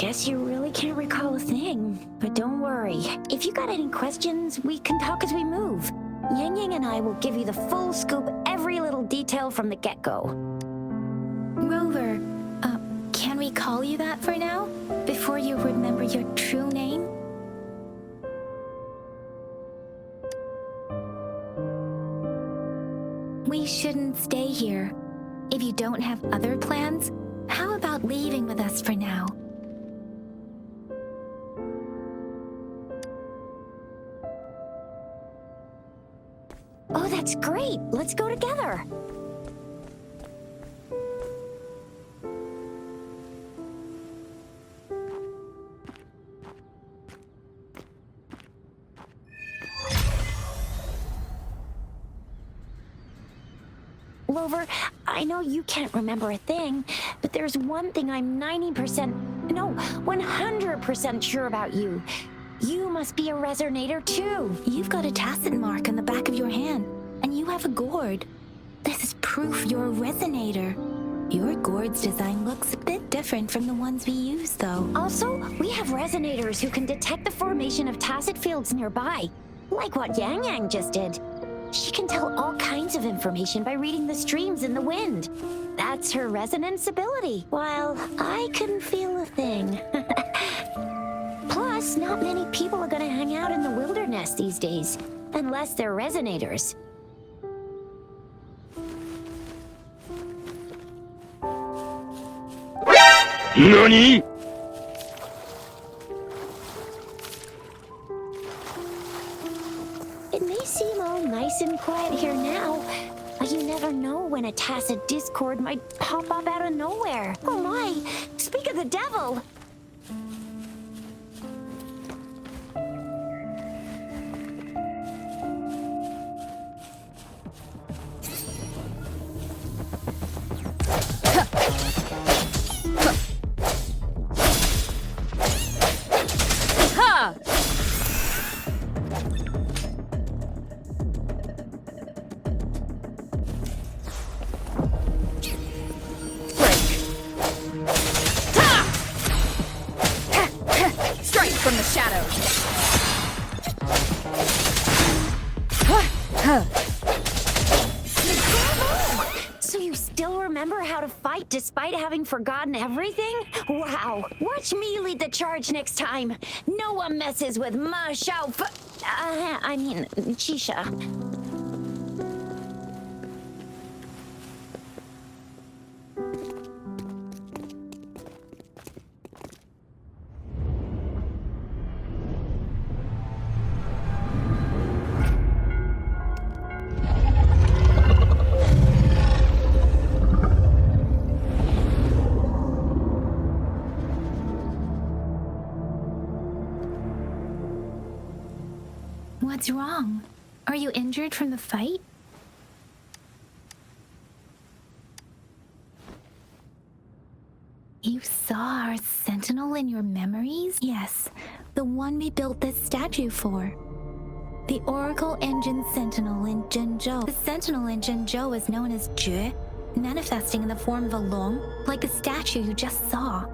Guess you really can't recall a thing. But don't worry. If you got any questions, we can talk as we move. Yang Yang and I will give you the full scoop, every little detail from the get-go. Rover, can we call you that for now? Before you remember your true name? We shouldn't stay here. If you don't have other plans, how about leaving with us for now? Oh, that's great. Let's go together. Rover, I know you can't remember a thing, but there's one thing I'm 100% sure about you. You must be a resonator too. You've got a tacit mark on the back of your hand, and you have a gourd. This is proof you're a resonator. Your gourd's design looks a bit different from the ones we use, though. Also, we have resonators who can detect the formation of tacit fields nearby, like what Yang Yang just did. She can tell all kinds of information by reading the streams in the wind. That's her resonance ability, while I couldn't feel a thing. Plus, not many people are gonna hang out in the wilderness these days, unless they're resonators. NANI?! It may seem all nice and quiet here now, but you never know when a tacit discord might pop up out of nowhere. Oh my! Speak of the devil! From the shadows. So you still remember how to fight despite having forgotten everything? Wow. Watch me lead the charge next time. No one messes with Ma Shao Shisha. What's wrong? Are you injured from the fight? You saw our sentinel in your memories? Yes, the one we built this statue for. The Oracle Engine Sentinel in Zhenzhou. The Sentinel in Zhenzhou is known as Jue, manifesting in the form of a long, like the statue you just saw.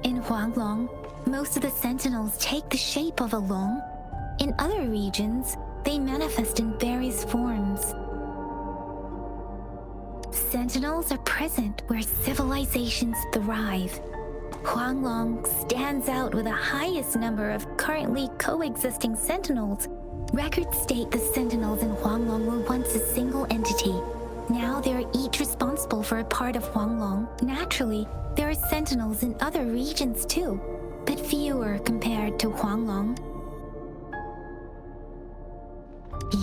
In Huanglong, most of the sentinels take the shape of a long. In other regions, they manifest in various forms. Sentinels are present where civilizations thrive. Huanglong stands out with the highest number of currently coexisting sentinels. Records state the sentinels in Huanglong were once a single entity. Now they are each responsible for a part of Huanglong. Naturally, there are sentinels in other regions too, but fewer compared to Huanglong.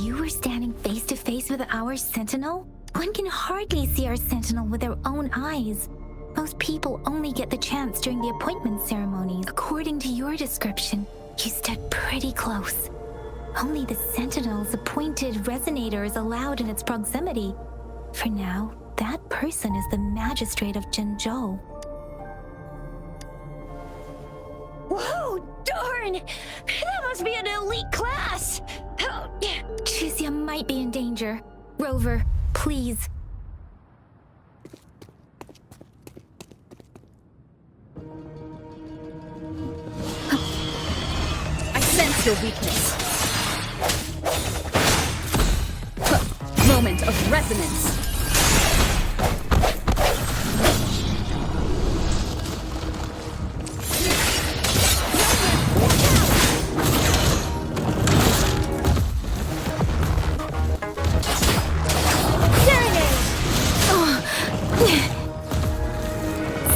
You were standing face to face with our sentinel? One can hardly see our sentinel with their own eyes. Most people only get the chance during the appointment ceremonies. According to your description, you stood pretty close. Only the sentinel's appointed resonator is allowed in its proximity. For now, that person is the magistrate of Zhenzhou. Whoa, darn! That must be an elite class! Chuzia might be in danger. Rover, please. What's your weakness? Moment of resonance.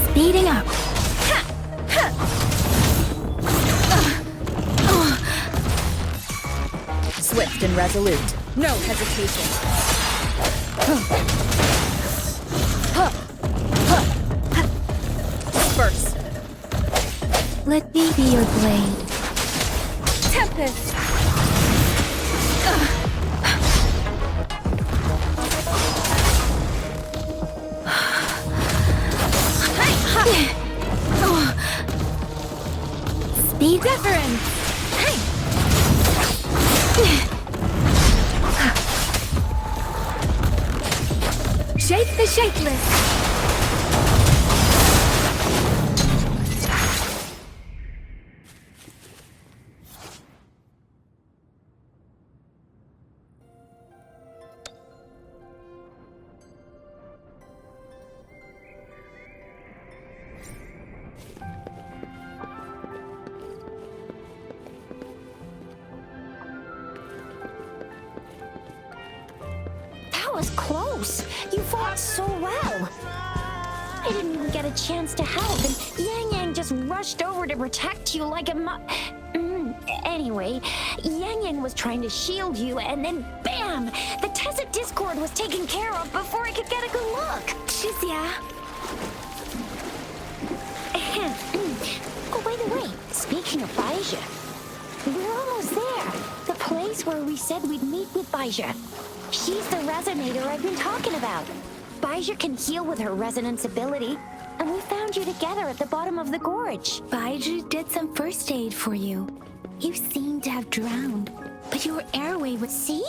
Speeding up. Swift and resolute. No hesitation. Disperse. Let me be your blade. Tempest. Speed deference. Shake the shapeless. That was close. You fought so well. I didn't even get a chance to help, and Yang Yang just rushed over to protect you like a Anyway, Yang Yang was trying to shield you, and then bam! The Tacit Discord was taken care of before I could get a good look. Shizia. Oh, by the way, speaking of Baija, we're almost there. The place where we said we'd meet with Baija. She's the resonator I've been talking about. Baija can heal with her resonance ability, and we found you together at the bottom of the gorge. Baiju did some first aid for you. You seemed to have drowned, but your airway was... See?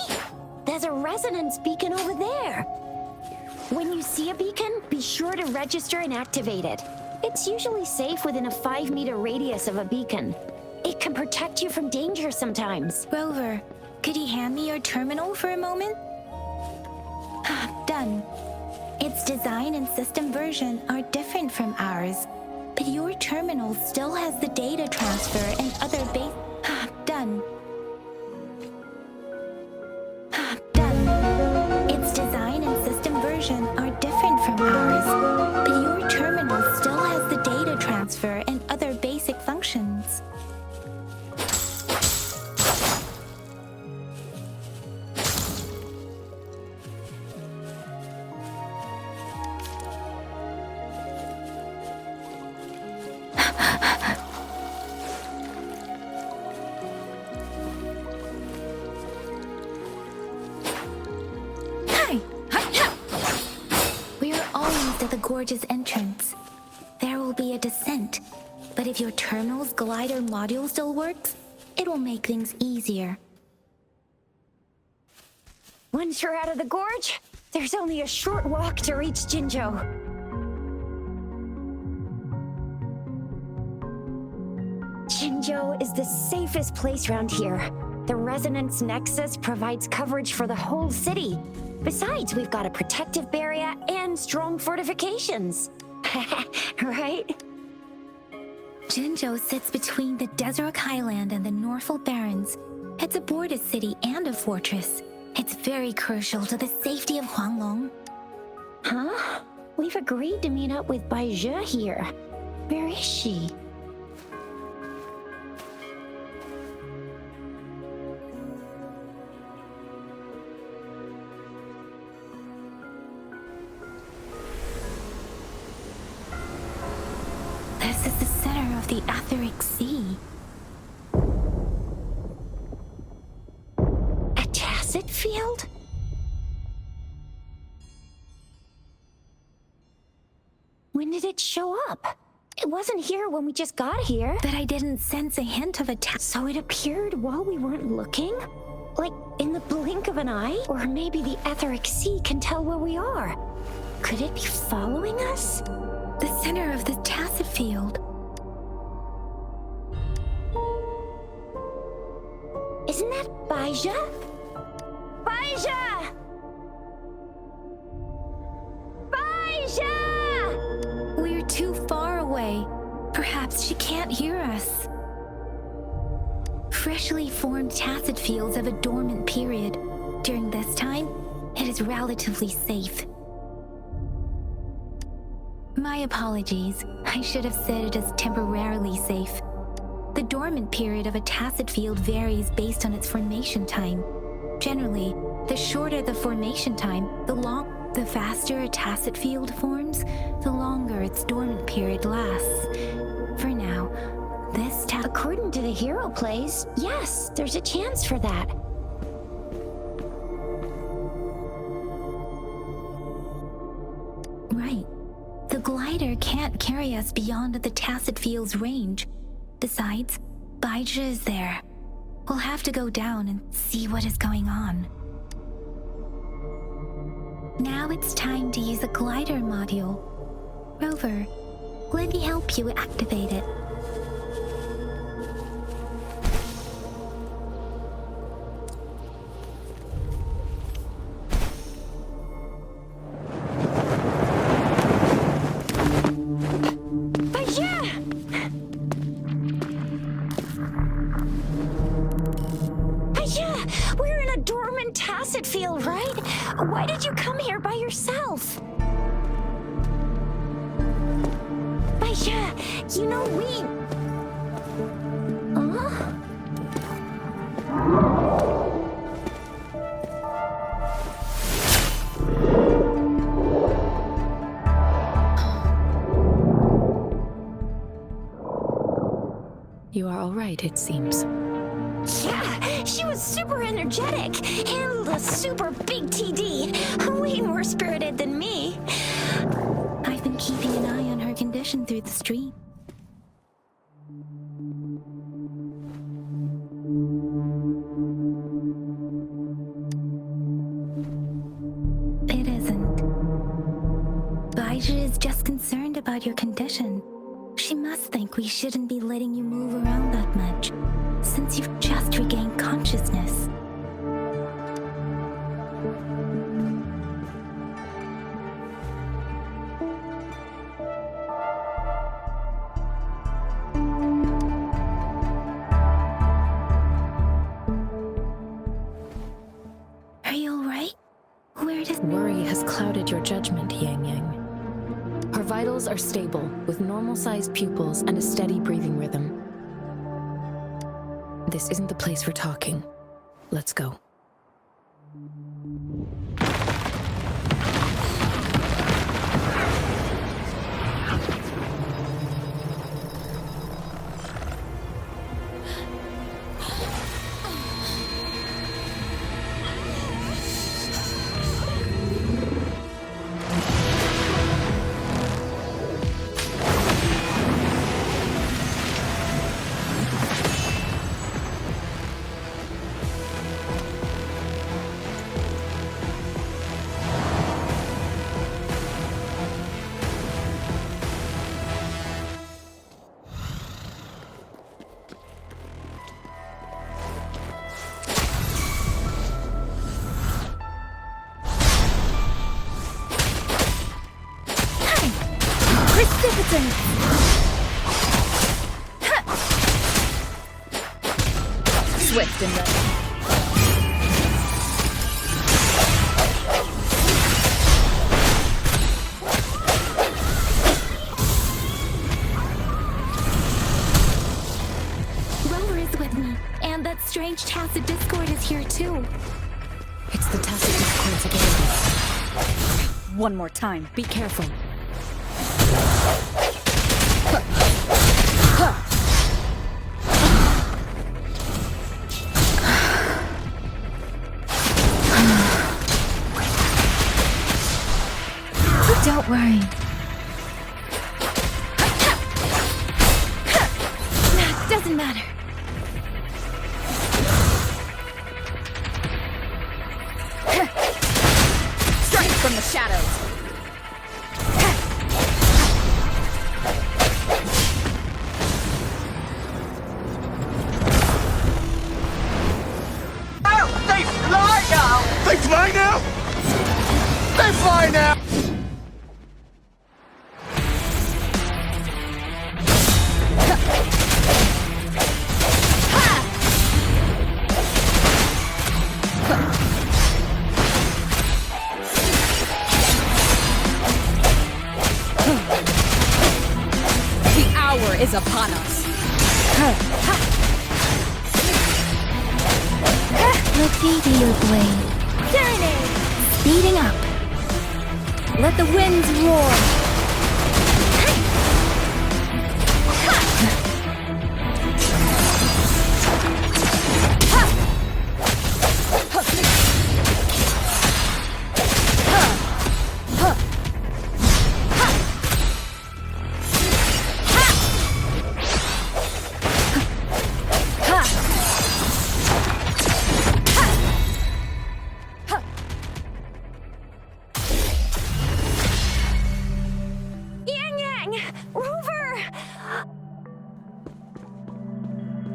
There's a resonance beacon over there. When you see a beacon, be sure to register and activate it. It's usually safe within a 5-meter radius of a beacon. It can protect you from danger sometimes. Rover, could you hand me your terminal for a moment? Done. Its design and system version are different from ours, but your terminal still has the data transfer and other base... Done. Done. Its design and system version are different from ours, but your terminal still has the data transfer and other basic functions. We are almost at the gorge's entrance. There will be a descent, but if your terminal's glider module still works, it will make things easier. Once you're out of the gorge, there's only a short walk to reach Jinzhou. Jinzhou is the safest place around here. The Resonance Nexus provides coverage for the whole city. Besides, we've got a protective barrier and strong fortifications. Right? Jinzhou sits between the Desert Highland and the Norfolk Barrens. It's a border city and a fortress. It's very crucial to the safety of Huanglong. Huh? We've agreed to meet up with Baija here. Where is she? This is the center of the Etheric Sea. A Tacit field? When did it show up? It wasn't here when we just got here. But I didn't sense a hint of a So it appeared while we weren't looking? Like in the blink of an eye? Or maybe the Etheric Sea can tell where we are. Could it be following us? the center of the Tacit field. Baija? Baija! Baija! We're too far away. Perhaps she can't hear us. Freshly formed tacit fields have a dormant period. During this time, it is relatively safe. My apologies. I should have said it is temporarily safe. The dormant period of a tacit field varies based on its formation time. Generally, the shorter the formation time, the faster a tacit field forms, the longer its dormant period lasts. For now, According to the hero plays, yes, there's a chance for that. Right. The glider can't carry us beyond the tacit field's range. Besides, Baija is there. We'll have to go down and see what is going on. Now it's time to use a glider module. Rover, let me help you activate it. We're in a dormant tacit field, right? Why did you come here by yourself? Baija, you know You are all right, it seems. Yeah, she was super energetic. Handled a super big TD. Way more spirited than me. I've been keeping an eye on her condition through the stream. It isn't. Baija is just concerned about your condition. She must think we shouldn't be letting you move around that much, since you've just regained consciousness. Are you alright? Where does Worry has clouded your judgment, Yang Yang. Her vitals are stable, with normal-sized pupils and a steady breathing rhythm. This isn't the place for talking. Let's go. Swift and ready. Rover is with me, and that strange tacit discord is here too. It's the tacit discords again. One more time. Be careful. Don't worry. Doesn't matter. Strike from the shadows. hour is upon us. Let me be your blade. Serenade! Speeding up. Let the winds roar! Yang Yang! Rover!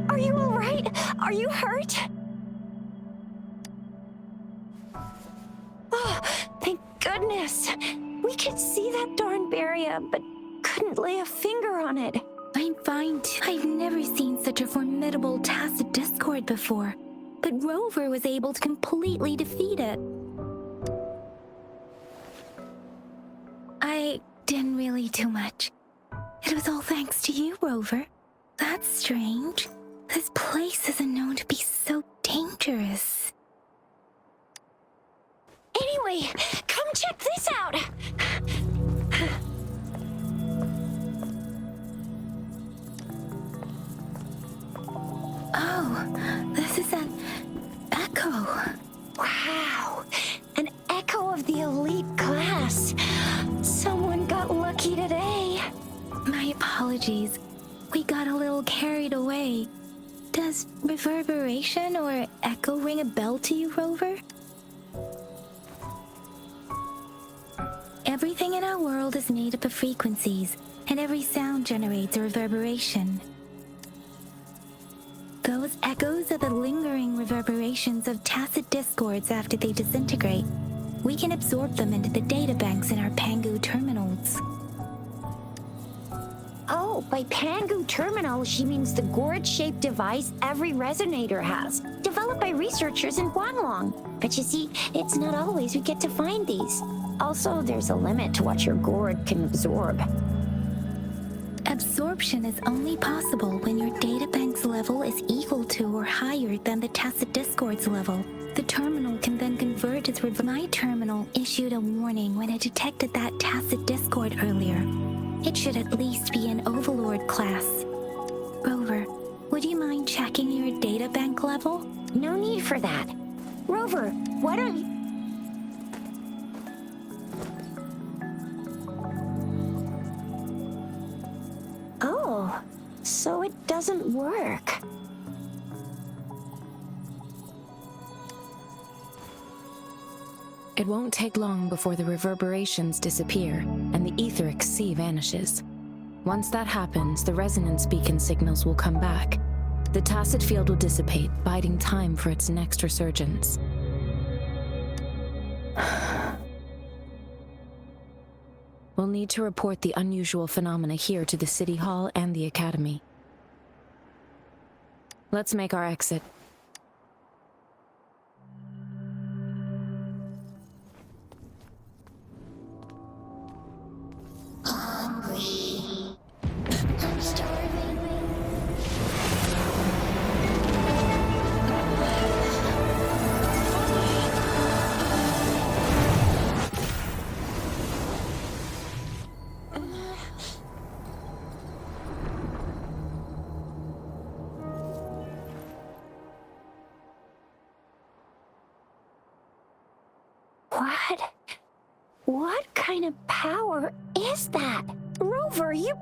Are you alright? Are you hurt? Oh, thank goodness. We could see that darn barrier, but couldn't lay a finger on it. I'm fine too. I've never seen such a formidable tacit discord before. But Rover was able to completely defeat it. I didn't really do much. It was all thanks to you, Rover. That's strange. This place isn't known to be so dangerous. Anyway, come check this out. Oh, this is an echo. Wow, an echo of the elite class. Someone got lucky today. My apologies. We got a little carried away. Does reverberation or echo ring a bell to you, Rover? Everything in our world is made up of frequencies, and every sound generates a reverberation. Those echoes are the lingering reverberations of tacit discords after they disintegrate. We can absorb them into the databanks in our Pangu terminals. Oh, by Pangu Terminal, she means the gourd-shaped device every resonator has, developed by researchers in Guanlong. But you see, it's not always we get to find these. Also, there's a limit to what your gourd can absorb. Absorption is only possible when your databank's level is equal to or higher than the tacit discord's level. The terminal can then convert its My terminal issued a warning when it detected that tacit discord earlier. It should at least be an Overlord class. Rover, would you mind checking your databank level? No need for that. Rover, why don't you... Oh, so it doesn't work. It won't take long before the reverberations disappear and the etheric sea vanishes. Once that happens, the resonance beacon signals will come back. The tacit field will dissipate, biding time for its next resurgence. We'll need to report the unusual phenomena here to the City Hall and the Academy. Let's make our exit. What kind of power is that? Rover, you've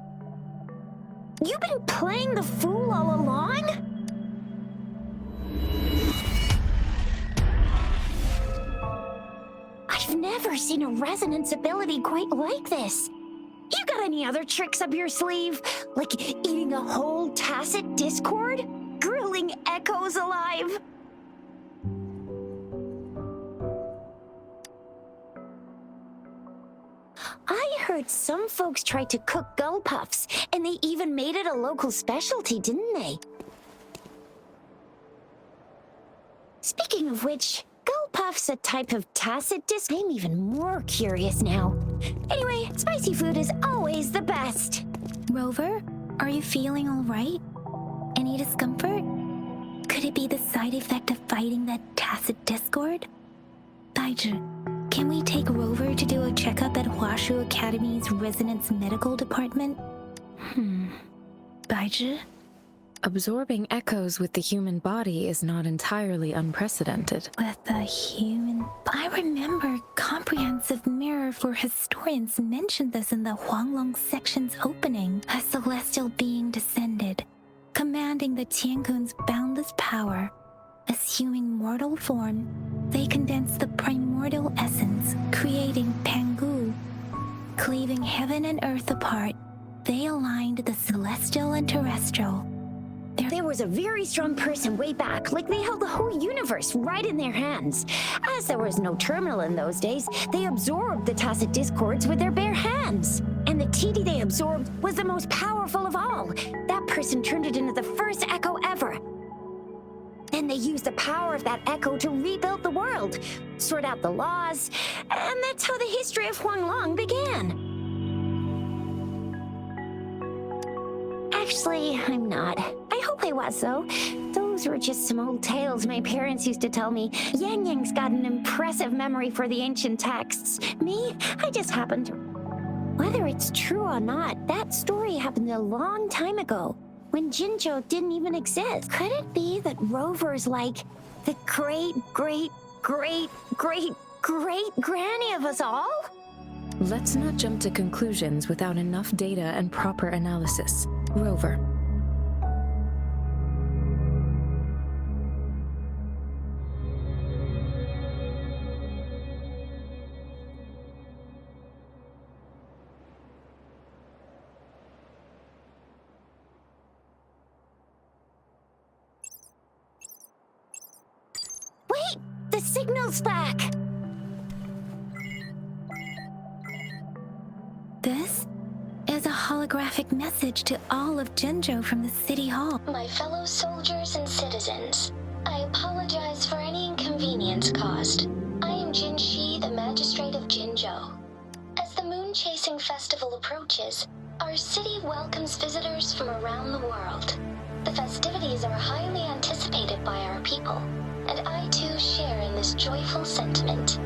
been playing the fool all along? I've never seen a resonance ability quite like this. You got any other tricks up your sleeve? Like eating a whole tacit discord? Grilling echoes alive? I heard some folks tried to cook gull puffs, and they even made it a local specialty, didn't they? Speaking of which, gull puff's a type of tacit disc. I'm even more curious now. Anyway, spicy food is always the best. Rover, Are you feeling all right? Any discomfort? Could it be the side effect of fighting that tacit discord? Baizhi, can we take Rover to do a checkup at Huashu Academy's Resonance Medical Department? Baizhi? Absorbing echoes with the human body is not entirely unprecedented. With the human... I remember Comprehensive Mirror for Historians mentioned this in the Huanglong section's opening. A celestial being descended, commanding the Tiankun's boundless power. Assuming mortal form, they condensed the primordial essence, creating Pangu. Cleaving heaven and earth apart, they aligned the celestial and terrestrial. There was a very strong person way back, like they held the whole universe right in their hands. As there was no terminal in those days, they absorbed the tacit discords with their bare hands. And the TD they absorbed was the most powerful of all. That person turned it into the first echo ever. Then they used the power of that echo to rebuild the world, sort out the laws, and that's how the history of Huanglong began. Actually, I'm not. I hope I was, though. Those were just some old tales my parents used to tell me. Yang Yang's got an impressive memory for the ancient texts. Me, I just happened to... Whether it's true or not, that story happened a long time ago, when Jinzhou didn't even exist. Could it be that Rover's like the great-granny of us all? Let's not jump to conclusions without enough data and proper analysis. Rover. Wait! The signal's back! This is a holographic message to all of Jinzhou from the City Hall. My fellow soldiers and citizens, I apologize for any inconvenience caused. I am Jin Shi, the Magistrate of Jinzhou. As the Moon Chasing Festival approaches, our city welcomes visitors from around the world. The festivities are highly anticipated by our people, and I too share in this joyful sentiment.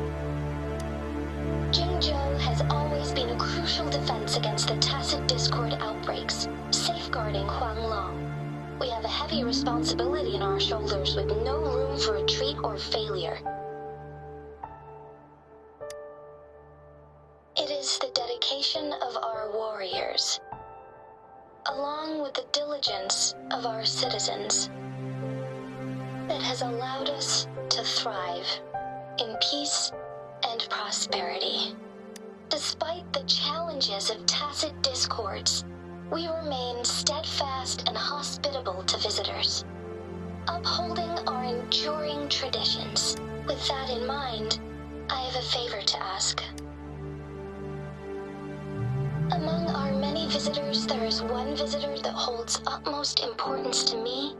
Jinzhou has always been a crucial defense against the tacit discord outbreaks, safeguarding Huanglong. We have a heavy responsibility on our shoulders with no room for retreat or failure. It is the dedication of our warriors, along with the diligence of our citizens, that has allowed us to thrive in peace and prosperity. Despite the challenges of tacit discords, we remain steadfast and hospitable to visitors, upholding our enduring traditions. With that in mind, I have a favor to ask. Among our many visitors, there is one visitor that holds utmost importance to me,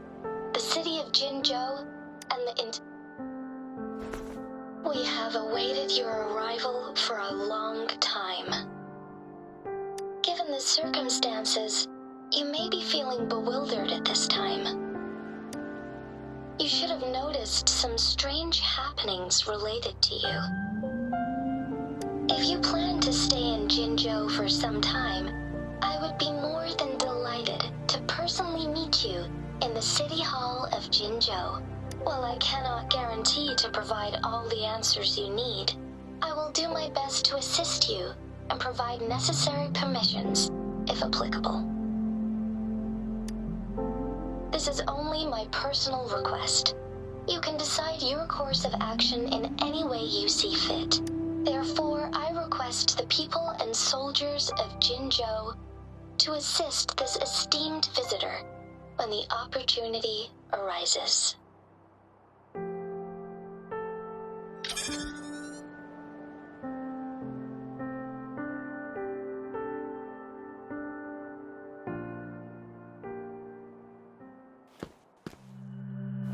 the city of Jinzhou, and the We have awaited your arrival for a long time. Given the circumstances, you may be feeling bewildered at this time. You should have noticed some strange happenings related to you. If you plan to stay in Jinzhou for some time, I would be more than delighted to personally meet you in the City Hall of Jinzhou. While I cannot guarantee to provide all the answers you need, I will do my best to assist you and provide necessary permissions, if applicable. This is only my personal request. You can decide your course of action in any way you see fit. Therefore, I request the people and soldiers of Jinzhou to assist this esteemed visitor when the opportunity arises.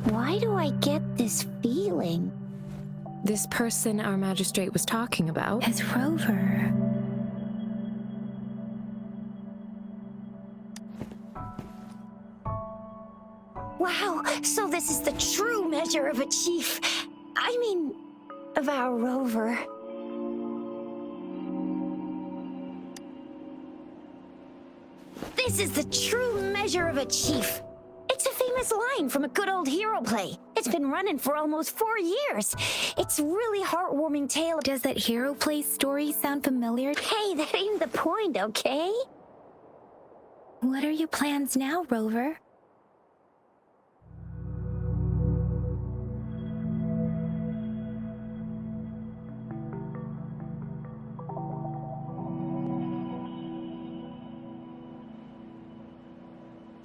Why do I get this feeling? This person our magistrate was talking about? As Rover. Wow, so this is the true measure of a chief. I mean, of our rover. This is the true measure of a chief. It's a famous line from a good old hero play. It's been running for almost 4 years. It's a really heartwarming tale. Does that hero play story sound familiar? Hey, that ain't the point, okay? What are your plans now, Rover?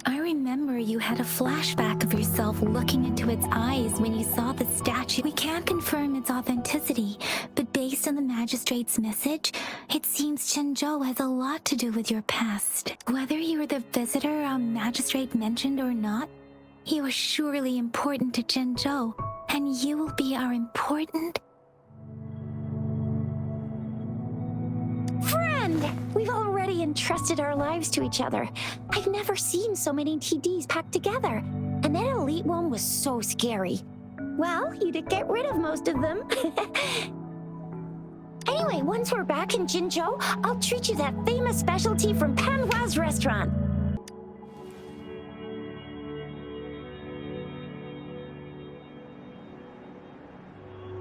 I remember you had a flashback of yourself looking into its eyes when you saw the statue. We can't confirm its authenticity, but based on the magistrate's message, it seems Zhenzhou has a lot to do with your past. Whether you were the visitor our magistrate mentioned or not, you are surely important to Zhenzhou, and you will be our important friend! We've already entrusted our lives to each other. I've never seen so many TDs packed together. And that elite one was so scary. Well, you did get rid of most of them. Anyway, once we're back in Jinzhou, I'll treat you that famous specialty from Panhua's restaurant.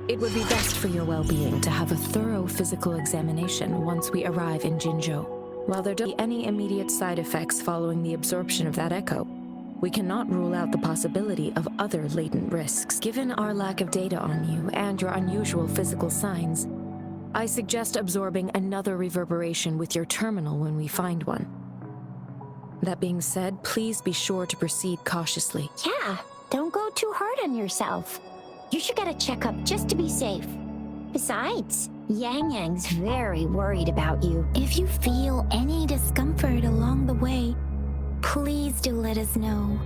It would be best for your well-being to have a thorough physical examination once we arrive in Jinzhou. While there don't be any immediate side effects following the absorption of that echo, we cannot rule out the possibility of other latent risks. Given our lack of data on you and your unusual physical signs, I suggest absorbing another reverberation with your terminal when we find one. That being said, please be sure to proceed cautiously. Yeah, don't go too hard on yourself. You should get a checkup just to be safe. Besides, Yang Yang's very worried about you. If you feel any discomfort along the way, please do let us know.